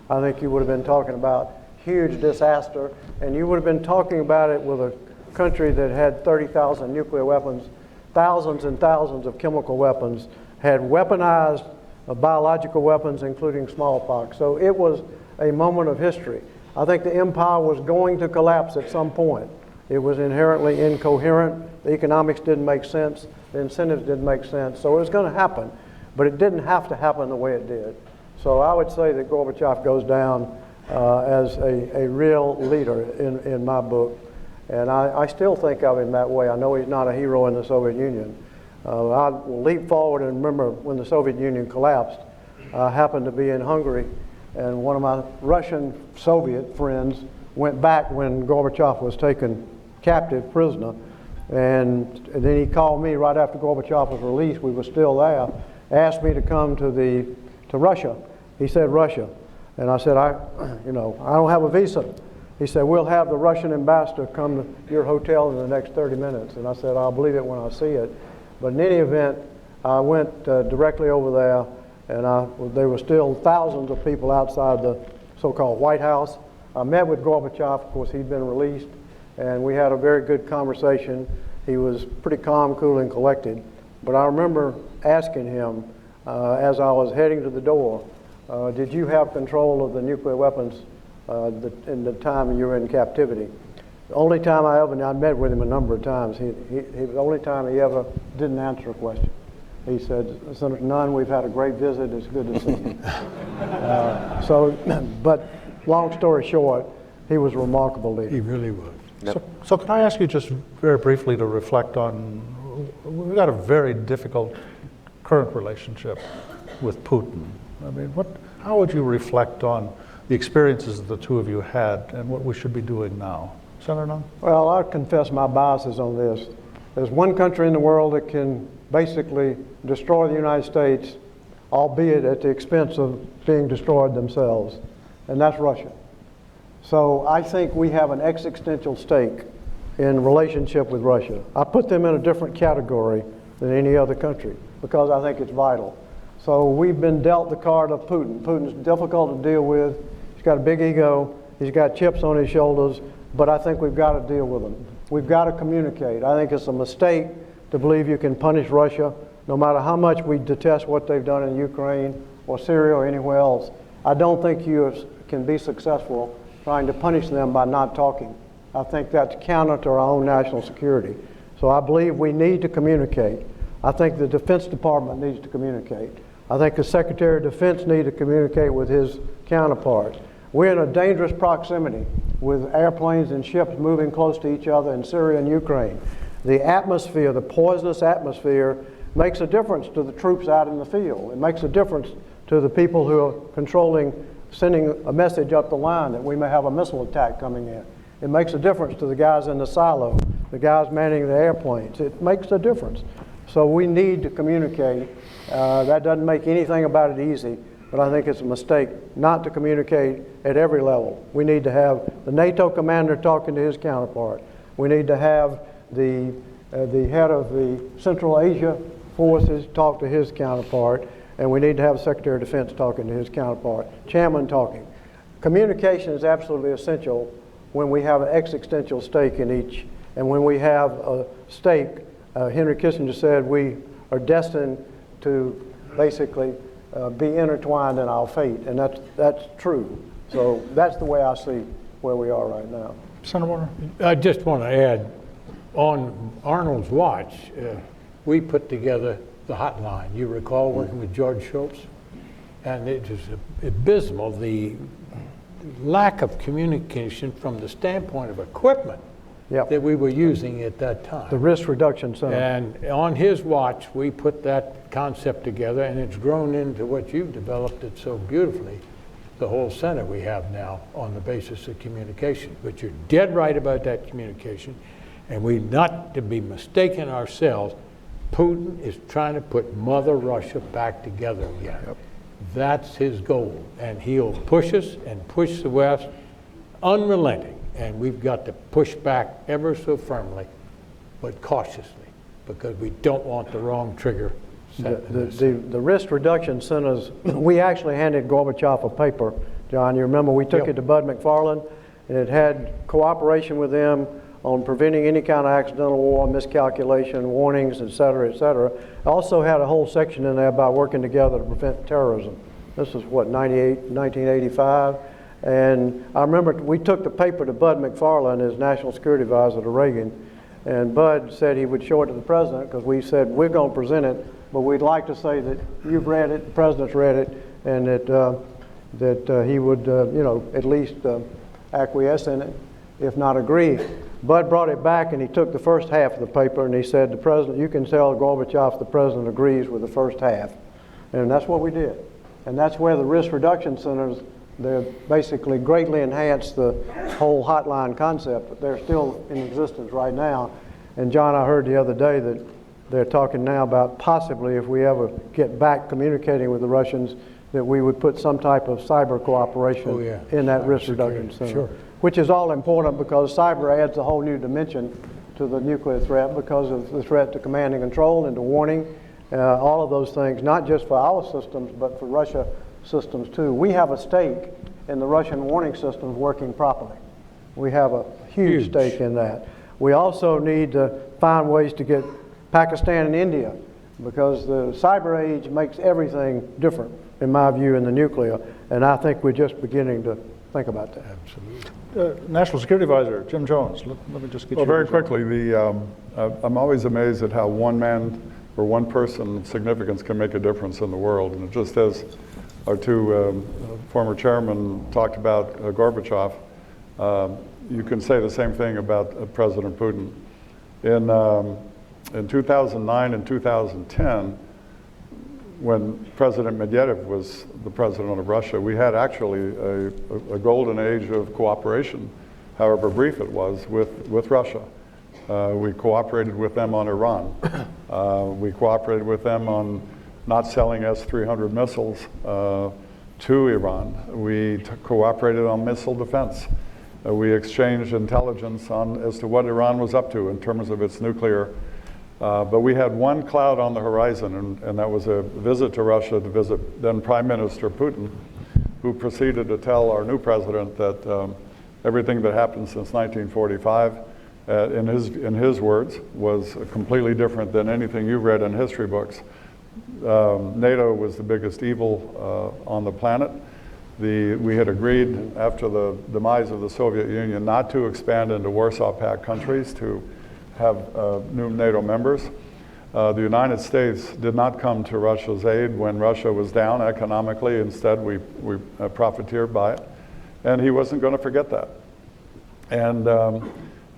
S3: I think you would have been talking about huge disaster, and you would have been talking about it with a country that had 30,000 nuclear weapons, thousands and thousands of chemical weapons, had weaponized biological weapons, including smallpox. So it was a moment of history. I think the empire was going to collapse at some point. It was inherently incoherent. The economics didn't make sense. The incentives didn't make sense. So it was going to happen, but it didn't have to happen the way it did. So I would say that Gorbachev goes down as a real leader in my book. And I still think of him that way. I know he's not a hero in the Soviet Union. I will leap forward and remember when the Soviet Union collapsed. I happened to be in Hungary, and one of my Russian Soviet friends went back when Gorbachev was taken captive prisoner. And then he called me right after Gorbachev was released. We were still there. Asked me to come to Russia. He said Russia. And I said, I don't have a visa. He said, we'll have the Russian ambassador come to your hotel in the next 30 minutes. And I said, I'll believe it when I see it. But in any event, I went directly over there, and there were still thousands of people outside the so-called White House. I met with Gorbachev. Of course, he'd been released, and we had a very good conversation. He was pretty calm, cool, and collected. But I remember asking him, as I was heading to the door, did you have control of the nuclear weapons in the time you were in captivity? The only time I met with him a number of times. He the only time he ever didn't answer a question. He said, Senator Nunn, we've had a great visit. It's good to see you. But long story short, he was a remarkable leader.
S4: He really was.
S1: So can I ask you just very briefly to reflect on, we've got a very difficult current relationship with Putin. I mean, how would you reflect on the experiences that the two of you had and what we should be doing now? Senator Nunn?
S3: Well, I'll confess my biases on this. There's one country in the world that can basically destroy the United States, albeit at the expense of being destroyed themselves, and that's Russia. So I think we have an existential stake in relationship with Russia. I put them in a different category than any other country because I think it's vital. So we've been dealt the card of Putin. Putin's difficult to deal with. He's got a big ego. He's got chips on his shoulders, but I think we've got to deal with him. We've got to communicate. I think it's a mistake to believe you can punish Russia, no matter how much we detest what they've done in Ukraine or Syria or anywhere else. I don't think you can be successful trying to punish them by not talking. I think that's counter to our own national security. So I believe we need to communicate. I think the Defense Department needs to communicate. I think the Secretary of Defense needs to communicate with his counterparts. We're in a dangerous proximity with airplanes and ships moving close to each other in Syria and Ukraine. The atmosphere, the poisonous atmosphere, makes a difference to the troops out in the field. It makes a difference to the people who are controlling, sending a message up the line that we may have a missile attack coming in. It makes a difference to the guys in the silo, the guys manning the airplanes. It makes a difference. So we need to communicate. That doesn't make anything about it easy, but I think it's a mistake not to communicate at every level. We need to have the NATO commander talking to his counterpart. We need to have the head of the Central Asia forces talk to his counterpart, and we need to have the Secretary of Defense talking to his counterpart, chairman talking. Communication is absolutely essential when we have an existential stake in each, and when we have a stake. Henry Kissinger said we are destined to basically be intertwined in our fate, and that's true. So that's the way I see where we are right now.
S1: Senator Warner?
S4: I just want to add, on Arnold's watch, we put together the hotline. You recall working with George Schultz? And it was abysmal, the lack of communication from the standpoint of equipment
S3: Yep.
S4: that we were using at that time.
S3: The Risk Reduction Center.
S4: And on his watch, we put that concept together, and it's grown into what you've developed it so beautifully, the whole center we have now on the basis of communication. But you're dead right about that communication, and we not to be mistaken ourselves, Putin is trying to put Mother Russia back together again.
S3: Yep.
S4: That's his goal, and he'll push us and push the West unrelenting. And we've got to push back ever so firmly, but cautiously, because we don't want the wrong trigger set.
S3: The risk reduction centers, we actually handed Gorbachev a paper, John. You remember we took
S4: Yep.
S3: it to Bud McFarland, and it had cooperation with them on preventing any kind of accidental war, miscalculation, warnings, et cetera, et cetera. It also had a whole section in there about working together to prevent terrorism. This is what, 1985? And I remember we took the paper to Bud McFarland, as National Security Advisor to Reagan, and Bud said he would show it to the President, because we said, we're going to present it, but we'd like to say that you've read it, the President's read it, and that he would, at least acquiesce in it, if not agree. Bud brought it back, and he took the first half of the paper, and he said, the President, you can tell Gorbachev the President agrees with the first half. And that's what we did. And that's where the risk reduction centers, they're basically greatly enhanced the whole hotline concept, but they're still in existence right now. And John, I heard the other day that they're talking now about possibly, if we ever get back communicating with the Russians, that we would put some type of cyber cooperation in that risk reduction center.
S4: Sure.
S3: Which is all important, because cyber adds a whole new dimension to the nuclear threat, because of the threat to command and control and to warning, all of those things, not just for our systems, but for Russia systems too. We have a stake in the Russian warning systems working properly. We have a huge stake in that. We also need to find ways to get Pakistan and India, because the cyber age makes everything different, in my view, in the nuclear, and I think we're just beginning to think about that.
S4: Absolutely.
S1: National Security Advisor Jim Jones, let me just get
S5: Well,
S1: you.
S5: very quickly, I'm always amazed at how one man or one person's significance can make a difference in the world. And just as our two former chairmen talked about Gorbachev, you can say the same thing about President Putin. In 2009 and 2010, when President Medvedev was the president of Russia, we had actually a golden age of cooperation, however brief it was, with Russia. We cooperated with them on Iran. We cooperated with them on not selling S-300 missiles to Iran. We cooperated on missile defense. We exchanged intelligence as to what Iran was up to in terms of its nuclear. But we had one cloud on the horizon, and that was a visit to Russia to visit then Prime Minister Putin, who proceeded to tell our new president that everything that happened since 1945, in his words, was completely different than anything you've read in history books. NATO was the biggest evil on the planet. We had agreed after the demise of the Soviet Union not to expand into Warsaw Pact countries, to have new NATO members. The United States did not come to Russia's aid when Russia was down economically. Instead, we profiteered by it. And he wasn't going to forget that. And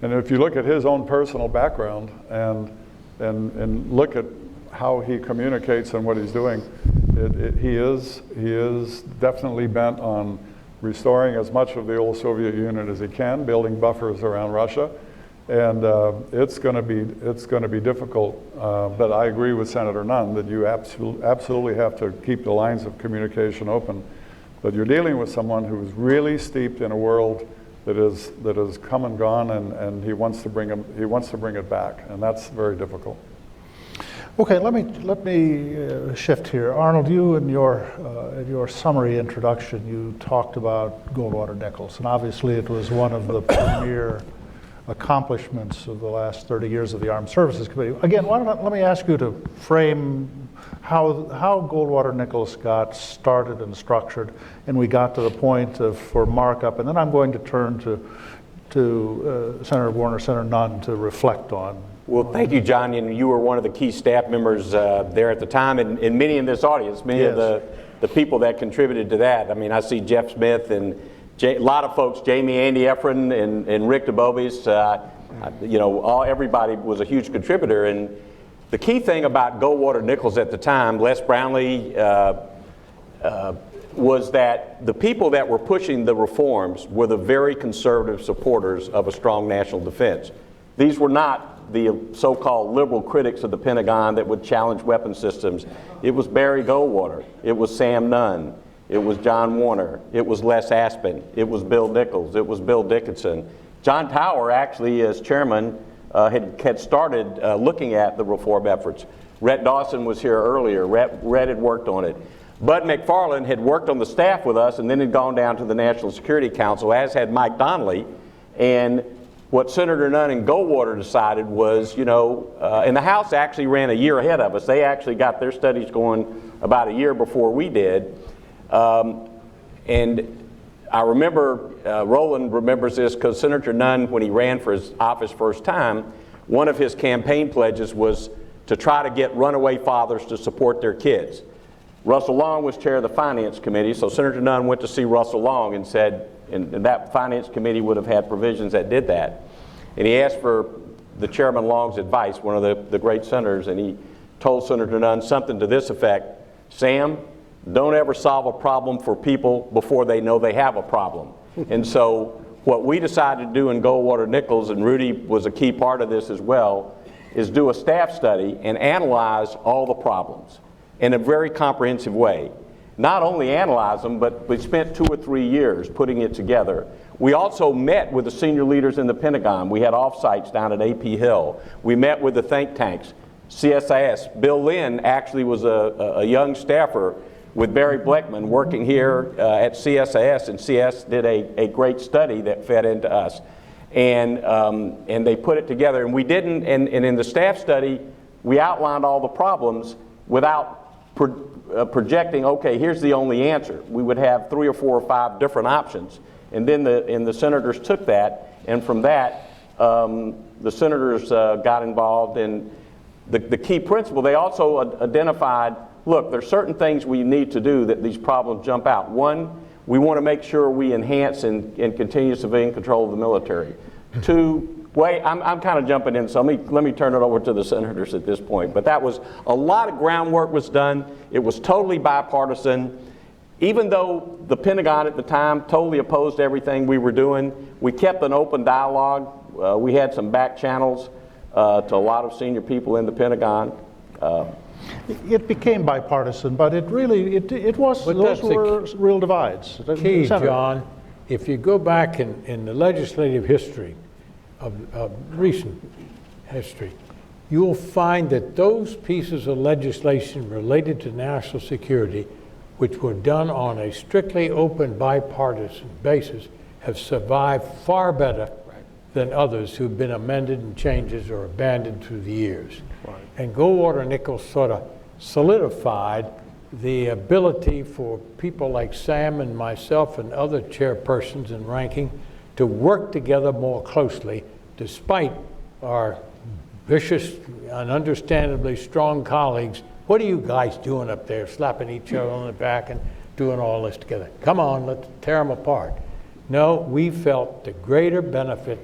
S5: if you look at his own personal background and look at how he communicates and what he's doing, he is definitely bent on restoring as much of the old Soviet Union as he can, building buffers around Russia. And it's going to be difficult, but I agree with Senator Nunn that you absolutely have to keep the lines of communication open. But you're dealing with someone who's really steeped in a world that is come and gone, and he wants to bring it back, and that's very difficult.
S1: Okay, let me shift here. Arnold, you in your summary introduction, you talked about Goldwater-Nichols, and obviously it was one of the premier accomplishments of the last 30 years of the Armed Services Committee. Again, let me ask you to frame how Goldwater-Nichols got started and structured, and we got to the point for markup, and then I'm going to turn to to Senator Warner, Senator Nunn to reflect on.
S2: Well, thank you, John. And you were one of the key staff members there at the time, and many in this audience, many
S1: Yes.
S2: of the people that contributed to that. I mean, I see Jeff Smith and a lot of folks, Jamie, Andy Efron, and Rick DeBovis. You know, everybody was a huge contributor. And the key thing about Goldwater-Nichols at the time, Les Brownlee, was that the people that were pushing the reforms were the very conservative supporters of a strong national defense. These were not the so-called liberal critics of the Pentagon that would challenge weapon systems. It was Barry Goldwater, it was Sam Nunn, it was John Warner, it was Les Aspin, it was Bill Nichols, it was Bill Dickinson. John Tower, actually, as chairman, had started looking at the reform efforts. Rhett Dawson was here earlier. Rhett had worked on it. Bud McFarland had worked on the staff with us and then had gone down to the National Security Council, as had Mike Donnelly. And what Senator Nunn and Goldwater decided was, you know, and the House actually ran a year ahead of us. They actually got their studies going about a year before we did. And I remember, Roland remembers this because Senator Nunn, when he ran for his office first time, one of his campaign pledges was to try to get runaway fathers to support their kids. Russell Long was chair of the Finance Committee, so Senator Nunn went to see Russell Long and said, and that Finance Committee would have had provisions that did that. And he asked for the Chairman Long's advice, one of the great senators, and he told Senator Nunn something to this effect: Sam, don't ever solve a problem for people before they know they have a problem. And so what we decided to do in Goldwater-Nichols, and Rudy was a key part of this as well, is do a staff study and analyze all the problems in a very comprehensive way. Not only analyze them, but we spent 2 or 3 years putting it together. We also met with the senior leaders in the Pentagon. We had offsites down at AP Hill. We met with the think tanks, CSIS. Bill Lynn actually was a young staffer with Barry Bleckman working here at CSIS, and CS did a great study that fed into us. And they put it together, and we didn't, and in the staff study, we outlined all the problems without projecting, okay, here's the only answer. We would have 3 or 4 or 5 different options. And then the senators took that, and from that, the senators got involved. And the key principle, they also identified, look, there's certain things we need to do that these problems jump out. One, we want to make sure we enhance and continue civilian control of the military. 2, wait, I'm kind of jumping in, so let me turn it over to the senators at this point. But that was, a lot of groundwork was done. It was totally bipartisan. Even though the Pentagon at the time totally opposed everything we were doing, we kept an open dialogue. We had some back channels to a lot of senior people in the Pentagon.
S1: It became bipartisan, but it really, it was, those were real divides.
S4: Key,
S1: Senator.
S4: John, if you go back in the legislative history of recent history, you'll find that those pieces of legislation related to national security, which were done on a strictly open bipartisan basis, have survived far better than others who've been amended and changes or abandoned through the years. Right. And Goldwater-Nichols sort of solidified the ability for people like Sam and myself and other chairpersons and ranking to work together more closely, despite our vicious and understandably strong colleagues. What are you guys doing up there, slapping each other on the back and doing all this together? Come on, let's tear them apart. No, we felt the greater benefit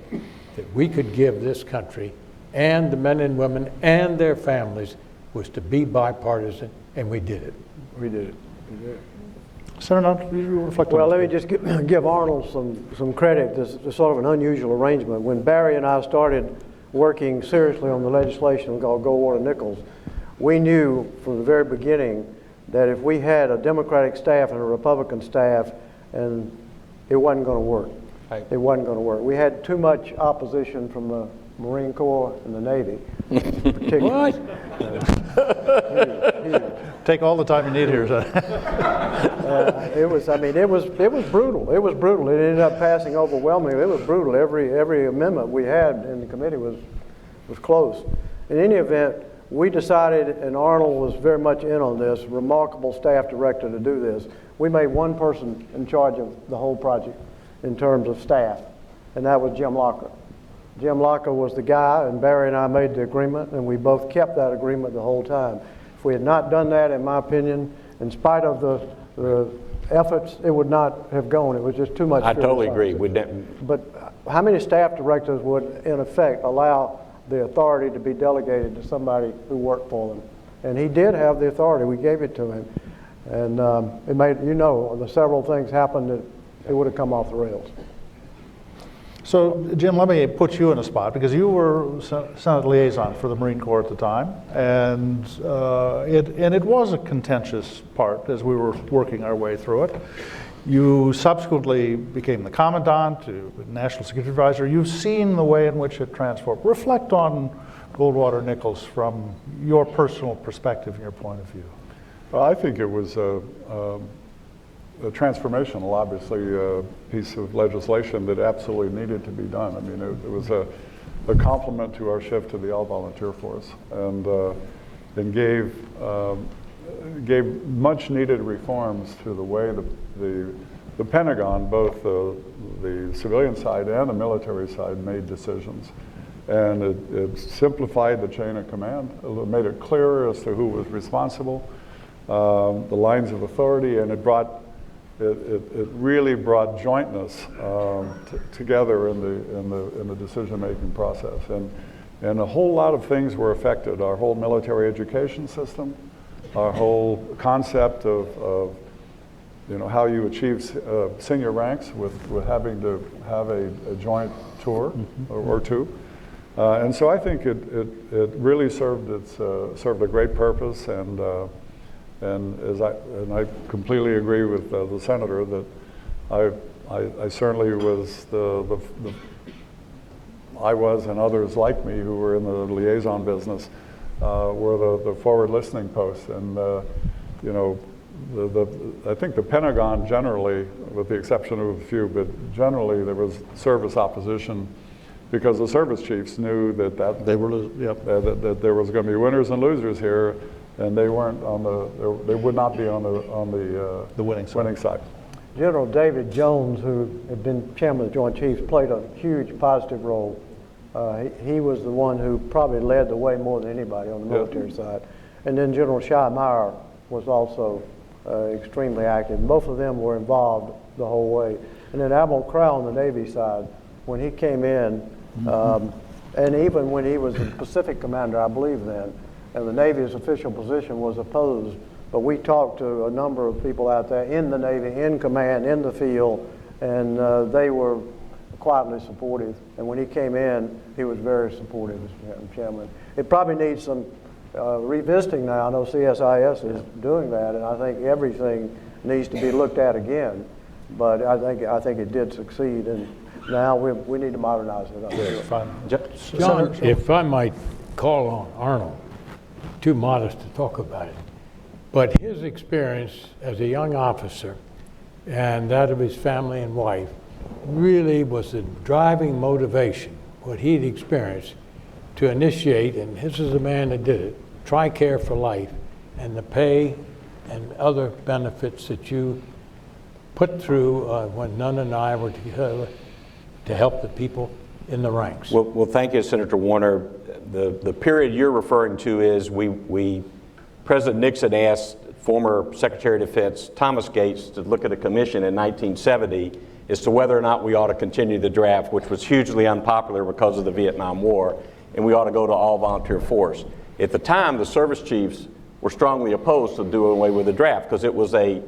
S4: that we could give this country and the men and women and their families was to be bipartisan, and we did it.
S1: We did it. Senator, you reflect on
S3: Well,
S1: this.
S3: let me just give Arnold some credit. This is sort of an unusual arrangement. When Barry and I started working seriously on the legislation called Goldwater-Nichols, we knew from the very beginning that if we had a Democratic staff and a Republican staff, and it wasn't going to work. Right. It wasn't going to work. We had too much opposition from the Marine Corps and the Navy.
S4: What?
S3: Huge.
S1: Take all the time you need here.
S3: It was brutal. It was brutal. It ended up passing overwhelmingly. It was brutal. Every amendment we had in the committee was close. In any event, we decided, and Arnold was very much in on this, remarkable staff director to do this. We made one person in charge of the whole project in terms of staff. and that was Jim Locker. Jim Locker was the guy, and Barry and I made the agreement, and we both kept that agreement the whole time. If we had not done that, in my opinion, in spite of the efforts, it would not have gone. It was just too much.
S2: I totally agree.
S3: But how many staff directors would, in effect, allow the authority to be delegated to somebody who worked for them? And he did have the authority. We gave it to him. And it made, the several things happened that it would have come off the rails.
S1: So, Jim, let me put you in a spot, because you were Senate liaison for the Marine Corps at the time, and it was a contentious part as we were working our way through it. You subsequently became the commandant, National Security Advisor. You've seen the way in which it transformed. Reflect on Goldwater-Nichols from your personal perspective and your point of view.
S5: Well, I think it was a transformational, obviously, piece of legislation that absolutely needed to be done. I mean, it was a complement to our shift to the all-volunteer force, and gave much-needed reforms to the way the Pentagon, both the civilian side and the military side, made decisions. And it simplified the chain of command, it made it clearer as to who was responsible, the lines of authority, and it really brought jointness together in the decision-making process, and a whole lot of things were affected. Our whole military education system, our whole concept of how you achieve senior ranks with having to have a joint tour or two, and so I think it really served a great purpose. And I completely agree with the senator that I certainly was I was and others like me who were in the liaison business were the forward listening posts, and I think the Pentagon generally, with the exception of a few, but generally there was service opposition, because the service chiefs knew that that there was going to be winners and losers here. And they weren't they would not be on the winning side.
S3: General David Jones, who had been chairman of the Joint Chiefs, played a huge positive role. He was the one who probably led the way more than anybody on the military side. And then General Shai Meyer was also extremely active. Both of them were involved the whole way. And then Admiral Crow on the Navy side, when he came in, and even when he was the Pacific commander, I believe then, and the Navy's official position was opposed, but we talked to a number of people out there in the Navy, in command, in the field, and they were quietly supportive. And when he came in, he was very supportive as chairman. It probably needs some revisiting now. I know CSIS is doing that, and I think everything needs to be looked at again. But I think it did succeed, and now we need to modernize it.
S4: John, if I might call on Arnold, too modest to talk about it, but his experience as a young officer and that of his family and wife really was the driving motivation, what he'd experienced, to initiate, and this is a man that did it, TRICARE for life, and the pay and other benefits that you put through when Nunn and I were together to help the people in the ranks.
S2: Well, thank you, Senator Warner. The period you're referring to is President Nixon asked former Secretary of Defense Thomas Gates to look at a commission in 1970 as to whether or not we ought to continue the draft, which was hugely unpopular because of the Vietnam War, and we ought to go to all volunteer force. At the time, the service chiefs were strongly opposed to doing away with the draft because it was a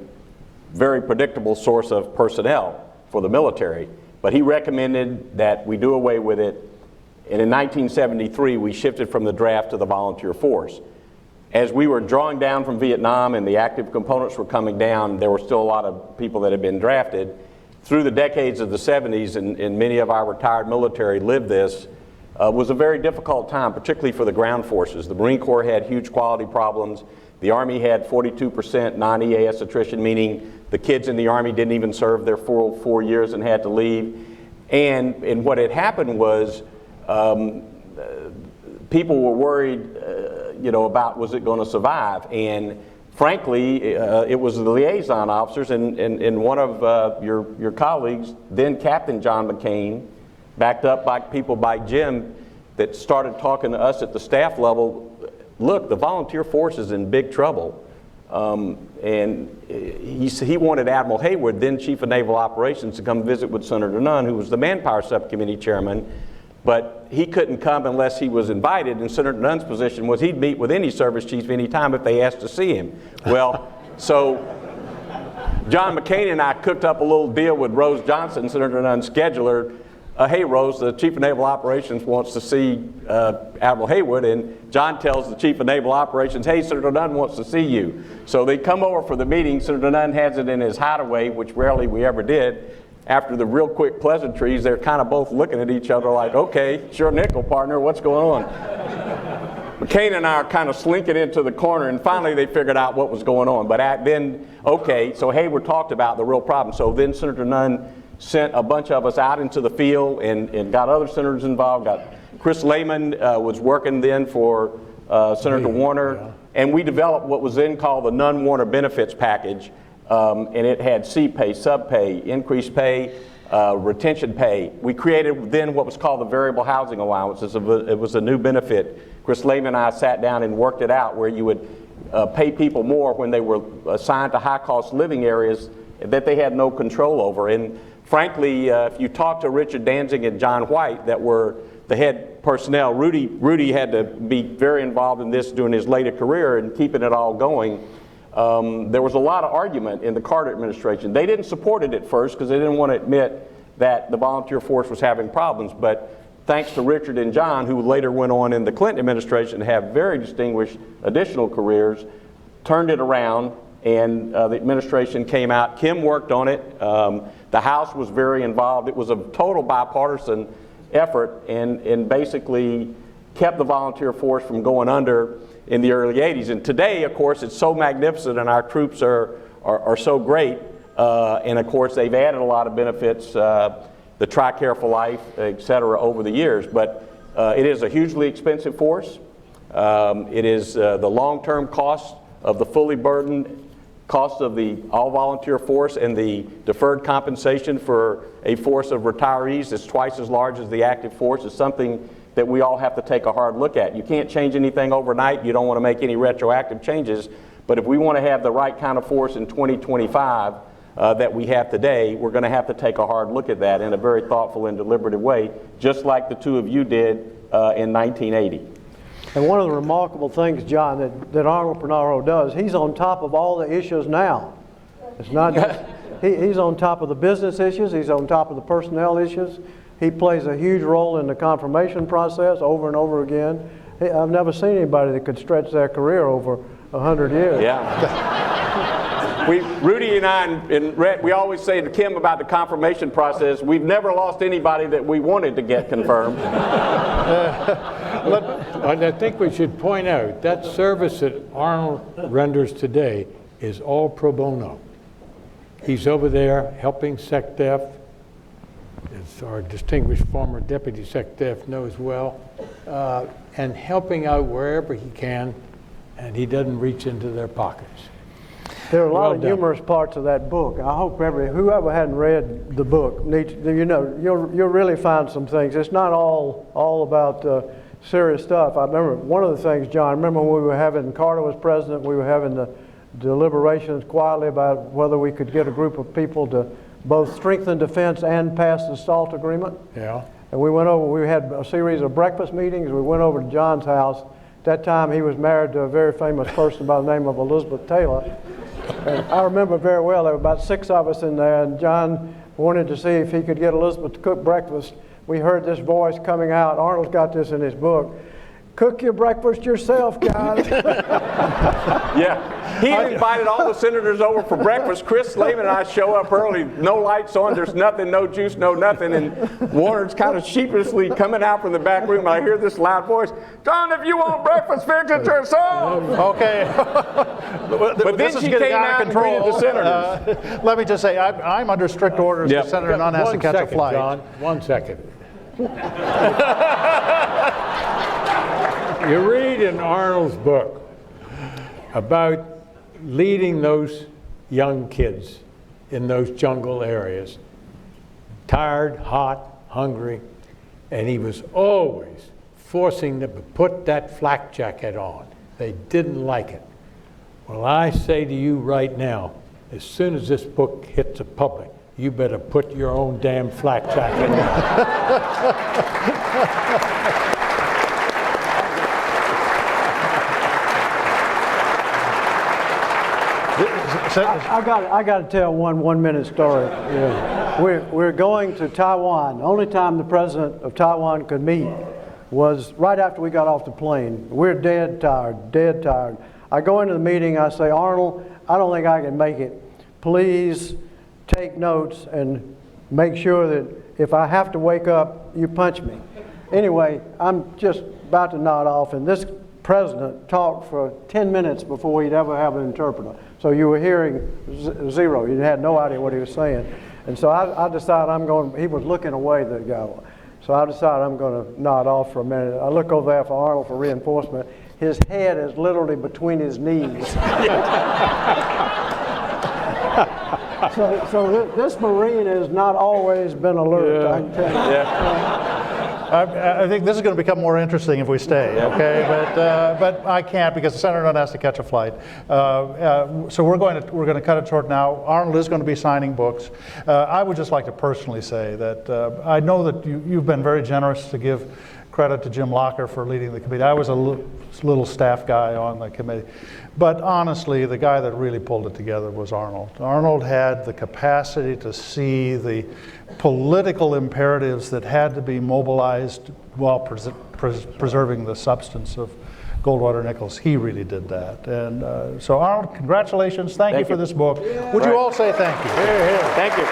S2: very predictable source of personnel for the military. But he recommended that we do away with it, and in 1973 we shifted from the draft to the volunteer force. As we were drawing down from Vietnam and the active components were coming down, there were still a lot of people that had been drafted. Through the decades of the 70s, and many of our retired military lived this, was a very difficult time, particularly for the ground forces. The Marine Corps had huge quality problems. The Army had 42% non-EAS attrition, meaning the kids in the Army didn't even serve their full 4 years and had to leave. And what had happened was people were worried, about was it going to survive? And frankly, it was the liaison officers and one of your colleagues, then Captain John McCain, backed up by people like Jim, that started talking to us at the staff level. Look, the volunteer force is in big trouble. And he wanted Admiral Hayward, then Chief of Naval Operations, to come visit with Senator Nunn, who was the Manpower Subcommittee Chairman. But he couldn't come unless he was invited, and Senator Nunn's position was he'd meet with any service chief anytime if they asked to see him. Well, so John McCain and I cooked up a little deal with Rose Johnson, Senator Nunn's scheduler. Hey Rose, the Chief of Naval Operations wants to see Admiral Hayward, and John tells the Chief of Naval Operations, hey, Senator Nunn wants to see you. So they come over for the meeting. Senator Nunn has it in his hideaway, which rarely we ever did. After the real quick pleasantries, they're kind of both looking at each other like, okay, sure nickel, partner, what's going on? McCain and I are kind of slinking into the corner, and finally they figured out what was going on. But then, okay, so Hayward talked about the real problem. So then Senator Nunn sent a bunch of us out into the field and got other senators involved. Got Chris Lehman was working then for Senator Warner, and we developed what was then called the Nunn-Warner Benefits Package, and it had C-pay, sub-pay, increased pay, retention pay. We created then what was called the Variable Housing Allowance. It was a new benefit. Chris Lehman and I sat down and worked it out where you would pay people more when they were assigned to high-cost living areas that they had no control over. And frankly, if you talk to Richard Danzig and John White, that were the head personnel, Rudy had to be very involved in this during his later career and keeping it all going. There was a lot of argument in the Carter administration. They didn't support it at first because they didn't want to admit that the volunteer force was having problems. But thanks to Richard and John, who later went on in the Clinton administration to have very distinguished additional careers, turned it around, and the administration came out. Kim worked on it. The House was very involved. It was a total bipartisan effort, and basically kept the volunteer force from going under in the early 80s. And today, of course, it's so magnificent, and our troops are so great. And of course, they've added a lot of benefits, the TRICARE for Life, et cetera, over the years. But it is a hugely expensive force. It is the long-term cost of the fully burdened cost of the all-volunteer force, and the deferred compensation for a force of retirees that's twice as large as the active force is something that we all have to take a hard look at. You can't change anything overnight. You don't want to make any retroactive changes. But if we want to have the right kind of force in 2025 that we have today, we're going to have to take a hard look at that in a very thoughtful and deliberative way, just like the two of you did in 1980.
S3: And one of the remarkable things, John, that Arnold Punaro does, he's on top of all the issues now. It's not just, he's on top of the business issues, he's on top of the personnel issues. He plays a huge role in the confirmation process over and over again. I've never seen anybody that could stretch their career over 100 years.
S2: Yeah. Rudy and I and Rhett, we always say to Kim about the confirmation process, we've never lost anybody that we wanted to get confirmed.
S4: I think we should point out that service that Arnold renders today is all pro bono. He's over there helping SecDef, as our distinguished former Deputy SecDef knows well, and helping out wherever he can, and he doesn't reach into their pockets.
S3: There are a lot of humorous parts of that book. I hope whoever hadn't read the book needs, you'll really find some things. It's not all about serious stuff. I remember one of the things, John, I remember when we were having, Carter was president, we were having the deliberations quietly about whether we could get a group of people to both strengthen defense and pass the SALT agreement. Yeah. And we went over, we had a series of breakfast meetings. We went over to John's house. At that time, he was married to a very famous person by the name of Elizabeth Taylor. And I remember very well, there were about 6 of us in there, and John wanted to see if he could get Elizabeth to cook breakfast. We heard this voice coming out. Arnold's got this in his book. Cook your breakfast yourself, guys.
S2: Yeah. He invited all the senators over for breakfast. Chris Lehman and I show up early, no lights on, there's nothing, no juice, no nothing, and Warner's kind of sheepishly coming out from the back room, and I hear this loud voice, John, if you want breakfast, fix it yourself.
S1: Okay.
S2: But then she came out and greeted the senators.
S1: Let me just say, I'm under strict orders.
S2: Yep.
S1: The Senator Nunn has to catch a flight.
S4: John, 1 second. You read in Arnold's book about leading those young kids in those jungle areas, tired, hot, hungry, And he was always forcing them to put that flak jacket on. They didn't like it. Well, I say to you right now, as soon as this book hits the public, you better put your own damn flak jacket on.
S3: I got to tell one minute story. Yeah. We're going to Taiwan. The only time the president of Taiwan could meet was right after we got off the plane. We're dead tired, dead tired. I go into the meeting, I say, Arnold, I don't think I can make it. Please take notes and make sure that if I have to wake up, you punch me. Anyway, I'm just about to nod off, and this president talked for 10 minutes before he'd ever have an interpreter. So you were hearing zero. You had no idea what he was saying. And so I decided he was looking away, the guy. So I decided I'm going to nod off for a minute. I look over there for Arnold for reinforcement. His head is literally between his knees. So this Marine has not always been alert,
S4: Yeah.
S3: I can tell you.
S2: Yeah.
S1: I think this is going to become more interesting if we stay, okay? But I can't because the Senator has to catch a flight. So we're going to cut it short now. Arnold is going to be signing books. I would just like to personally say that I know that you've been very generous to give credit to Jim Locker for leading the committee. I was a little staff guy on the committee. But honestly, the guy that really pulled it together was Arnold. Arnold had the capacity to see the political imperatives that had to be mobilized while preserving the substance of Goldwater-Nichols. He really did that. And so Arnold, congratulations. Thank you for this book. Would you all say thank you?
S2: Thank you.